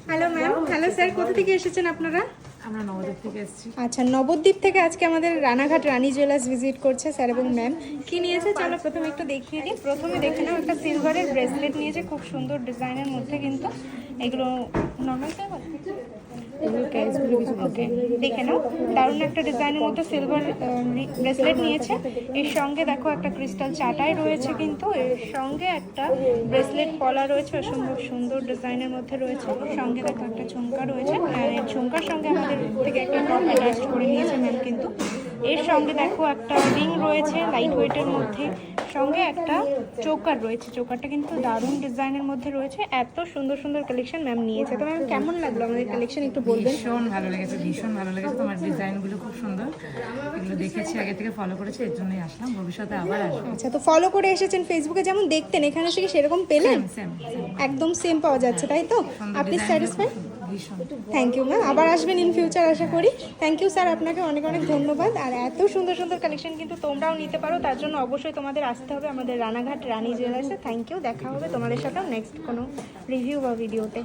Hello ma'am, hello sir, কোথা থেকে এসেছেন আপনারা? আমরা নবদ্বীপ থেকে এসেছি। আচ্ছা, নবদ্বীপ থেকে আজকে আমাদের রানাঘাট রানী জুয়েলার্স ভিজিট করছে স্যার এবং ম্যাম। কি নিয়েছে চলো প্রথমে একটু দেখিয়ে দিই। প্রথমে দেখে নাও, একটা সিলভারের ব্রেসলেট নিয়েছে, খুব সুন্দর ডিজাইনের মধ্যে, কিন্তু এগুলো নর্মাল ওকে, দেখে নাও, দারুণ একটা ডিজাইনের মধ্যে সিলভার ব্রেসলেট নিয়েছে। এর সঙ্গে দেখো একটা ক্রিস্টাল চাটাই রয়েছে, কিন্তু এর সঙ্গে একটা ব্রেসলেট পলা রয়েছে, সুন্দর সুন্দর ডিজাইনের মধ্যে রয়েছে। সঙ্গে দেখো একটা ঝুমকা রয়েছে, আর এই ঝুমকার সঙ্গে আমাদের থেকে একটা টপ অ্যাটাচ করে নিয়েছে ম্যাম। কিন্তু এর সঙ্গে দেখো একটা রিং রয়েছে লাইট ওয়েটের মধ্যে, সঙ্গে একটা চোকার রয়েছে। চোকারটা কিন্তু দারুণ ডিজাইনের মধ্যে রয়েছে। এত সুন্দর সুন্দর কালেকশন ম্যাম নিয়েছে। তো ম্যাম কেমন লাগলো আমাদের কালেকশন একটু বলবেন? ভীষণ ভালো লেগেছে, ভীষণ ভালো লেগেছে। তোমার ডিজাইনগুলো খুব সুন্দর, এগুলো দেখেছি আগে থেকে, ফলো করেছি, এর জন্যই আসলাম। ভবিষ্যতে আবার আসবো। আচ্ছা, তো ফলো করে এসেছেন ফেসবুকে, যেমন দেখতেন এখানে এসে কি সেরকম পেলেন? সেম একদম সেম পাওয়া যাচ্ছে, তাই তো? আপনি স্যাটিসফাইড? ভীষণ। থ্যাংক ইউ ম্যাম, আবার আসবেন ইন ফিউচার আশা করি। থ্যাংক ইউ স্যার, আপনাকে অনেক অনেক ধন্যবাদ। আর এত সুন্দর সুন্দর কালেকশন কিন্তু তোমরাও নিতে পারো, তার জন্য অবশ্যই তোমাদের আসতে হবে আমাদের রানাঘাট রানী জুয়েলার্সে। থ্যাংক ইউ, দেখা হবে তোমাদের সাথেও নেক্সট কোনো রিভিউ বা ভিডিওতে।